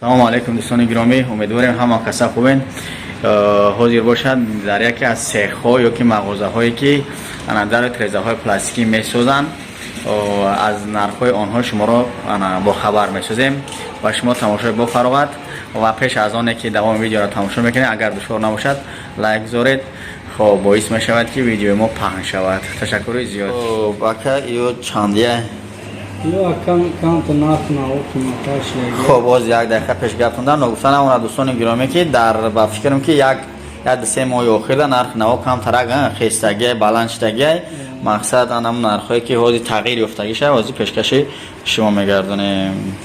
سلام علیکم دوستان گرامی، امیدواریم همه کسا خوبین. حاضر باشد در یکی از سیخ ها یا که مغازه هایی که در تریزه های پلاستیکی می سازند از نرخ های آنها شما را با خبر می سازیم و شما تماشای بفرمایید. و پیش از آن که دوام ویدیو را تماشا میکنید اگر دشوار نباشد لایک بذارید، خب باعث می شود که ویدیو ما پخش شود. تشکر زیاد. باکا ایو چندیه کم تو نرخ نوتونتاش خب باز یک دقیقه پیش گفتم نگفتن اون دوستان گرامی که در با فکرم که یک سه ماه اخیر نرخ نو کم ترک خستگی بالانسدگی مقصد انم نرخی که حاضر تغییر یافتگی شه حاضر پیشکشی شما میگردونیم.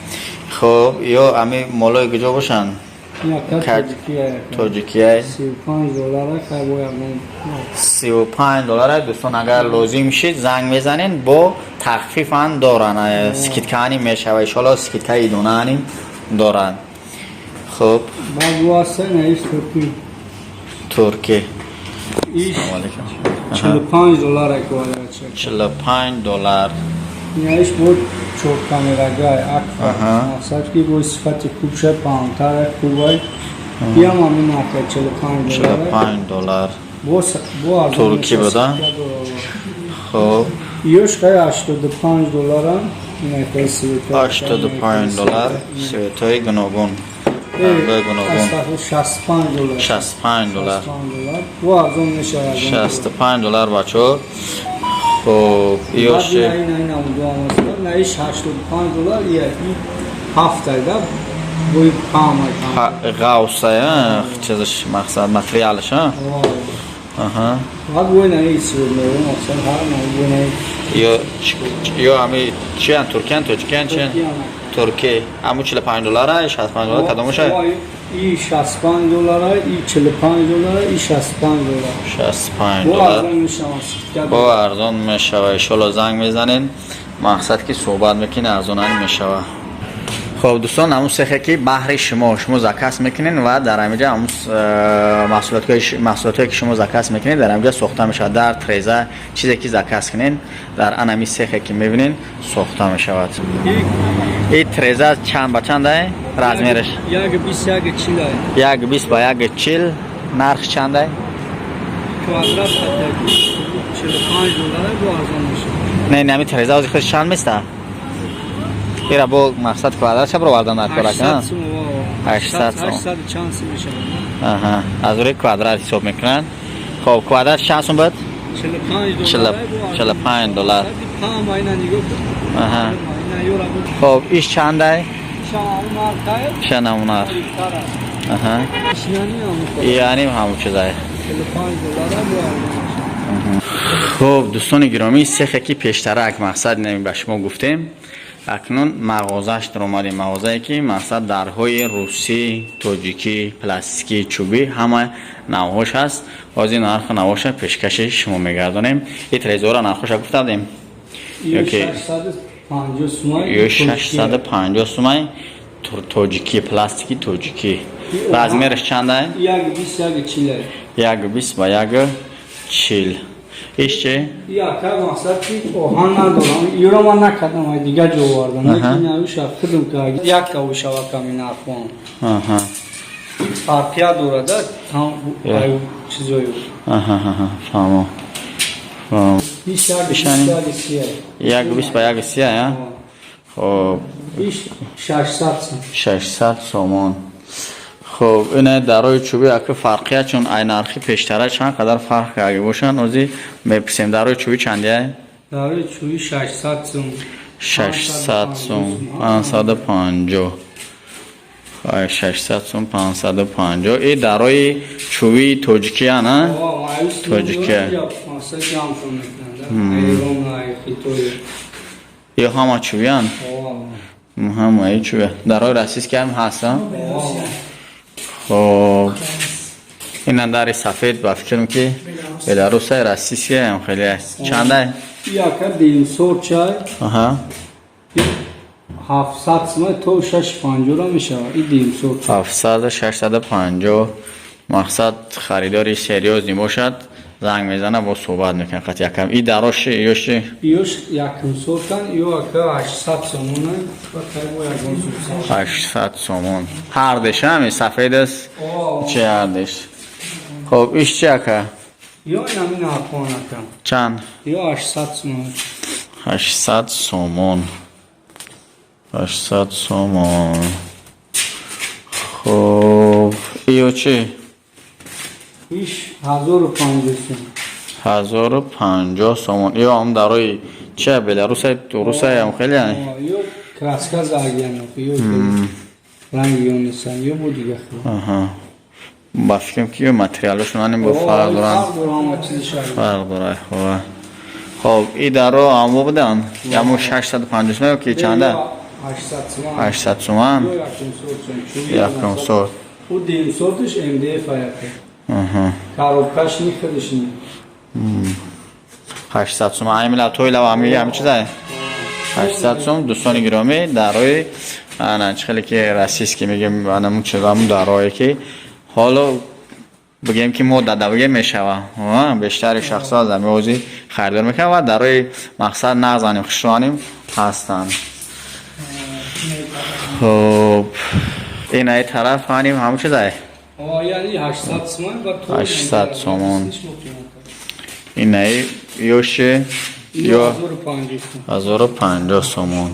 خب یا امی مالای کجا باشن؟ تاجیکیه $35 دوستان اگر لازم شید زنگ میزنین با تخفیف هم دارن. سکیتکانی میشه و ایشالا سکیتکای دونانی دارن. خب واسه نیست ترکی ایش $45 $45 نیش بود چوب کامرگاه اکفا مقصد که با صفت خوب شه پانتر خوبای بیا مامین نکه $45 ترکی بوده. خب ایوش که $85 هم اینه $85 سویتای گناگون $65 و از اون میشه $65 بچه. خب ایوش نایش $85 یه هفته ده بوی پامای غوصه چیزش مقصد متریالش ها بوی نایش مقصد هر نایش یا همی چی هن؟ ترکیان؟ تاجیکیان چی هن؟ ترکی همون $45 $65 کداموش های؟ ای $65 ای $45 ای $65 با ارزان میشه و ایشالا زنگ میزنین مقصد که صحبت میکنین ارزان میشه. خب دوستان همون سیخه که بحر شما زکاس میکنین و در همینجا همون محصولاتی که شما زکاس میکنین در همینجا ساخته میشه. در تریزه چیزی که زکاس کنین در انمی سیخه که میبینین ساخته میشود. این تریزه چند با چنده رزمیرش؟ 1.20 با 1.40 نرخ چنده؟ کوادرات $45 با ارزان میشه. نه نمی تریزه از خودش چند میسته؟ ایرا با مقصد کوادرات چه برو واردن نکنه کنه؟ 800 چانسی میشه. از روی کوادرات حساب میکنن. خب کوادرات چند سون بود؟ $45 خب ایش چنده؟ شنمونار یعنی همون چیزه. خب دوستان گرامی سیخه که پیشترک مقصد نمی به شما گفتیم اکنون مغازش در اومده. مغازه‌ای که مقصد درهای روسی، تاجیکی، پلاستیکی، چوبی همه نوعش هست. از این نرخ نوعش پیشکش شما میگردونیم. این تریزور نرخش گفتیم که 650 سومای تاجیکی پلاستیکی تاجیکی. رزمیرش چنده؟ 1.20 با 1.40 ایش چه؟ یا که مقصد که آهان ندارم ایرا من نکردم دیگه جو واردم لیکن اوش خودم که یک کوش و کمی نرخوام فرقیا دوره ده هم چیزایی فهمم 1.20 با 1.30 یا؟ خب 600 سومون. خب اینه درای چوبی اگه فرقیه چون این نرخی پیشتره چند قدر فرق اگه باشن اوزی میپسیم. درای چوبی چندیه؟ درای چوبی 600 سوم 550 600 سوم 550. این درای چوبی تاجیکی نه؟ تاجیکی یا همه چوبی هن؟ همه چوبی درای رسیس که هم هستن. خب این در سفید با فکرم که به در روسای رسیسی هم خیلی هست. چنده؟ یا که 200 چای 700 سمای تو 650 را میشه. این 200 700 650 مقصد خریداری سریوز نباشد زنگ میزنه با صحبت میکنه قط یکم این دراش یوشی ایوش یکم سوتن ایو اکا 800 سومونه و تایبو یکم سوتن 800 سومون هر دش همی سفید است چه هر دش خب ایش چه اکا ایو نمین افغان اکم چند ایو 800 سومونه 800 سومون 800 سومون خب ایو چی ایش 1050 سومون 1050 سومون ایو هم دارای چه بلاروسه روسه هم خیلی هنی ایو کراسکا زاگیانو ایو رنگ ایو نیستن ایو بود دیگه خیلی با فکرم که متریالشون هنیم با فرق دارن فرق داره خب این دارو همو بدن یمو 650 سومون که چنده 800 سومون یکم سورت او دیم سورتش MDF هایته کاروبکش نیخدش نیم 800 سومون همین توی لو همین چیزه 800 سومون 200 گرامی داروی انا خیلی که رسیس که میگم انا چیزامون داروی که حالا بگیم که مدت بگیم میشوه بیشتر شخصا زمیوزی خریدار میکنه و داروی مقصد نزنیم خشوانیم هستن خب این ای طرف هنیم همون چیزه یعنی 800 سومون و تو 800 سومون این ای یوشه یا 1050 سومون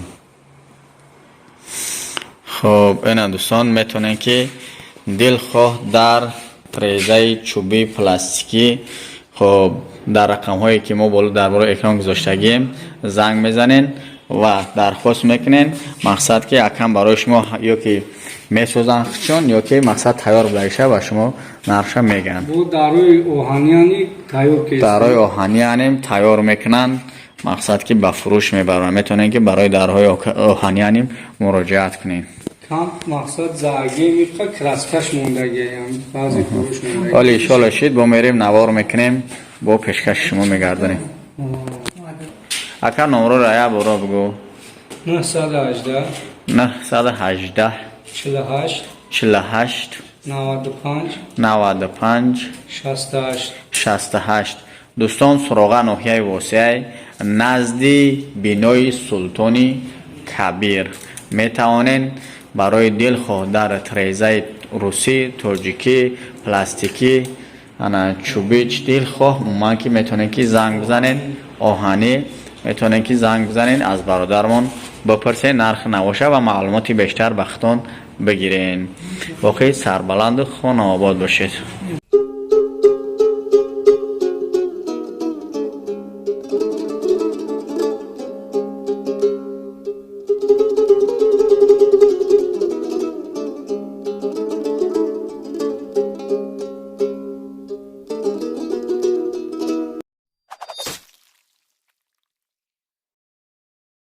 خب این دوستان میتونن که دلخواه در تریزه چوبی پلاستیکی خب در رقم هایی که ما بالا درباره اکران گذاشتگیم زنگ میزنین و درخواست میکنین مقصد که یکم برای شما یا که میسوزن چون یا که مقصد تیار بشه و شما نرشه میگن بو داروی اوهانیانی تیار کیست داروی اوهانیانی تیار میکنن مقصد که به فروش میبرن میتونین که برای داروهای اوهانیانی مراجعت کنین کم مقصد زاگی میخواه کراسکش موندگی هم بعضی فروش موندگی ولی ایشالا شید با میریم نوار میکنیم با پیشکش شما میگردنیم اکر نمرو رایه برو بگو 918 918 48 48 95 68 دوستان سراغ ناحیه واسعه نزدی بینای سلطانی کبیر میتوانین برای دلخواه در تریزه روسی، ترجیکی، پلاستیکی انا چوبیچ دلخواه اومن که میتونین که زنگ بزنین آهنی میتونین که زنگ بزنین از برادرمون بپرسین نرخ نباشه و معلوماتی بیشتر بختون بگیرین باقی سربلند خانه آباد باشید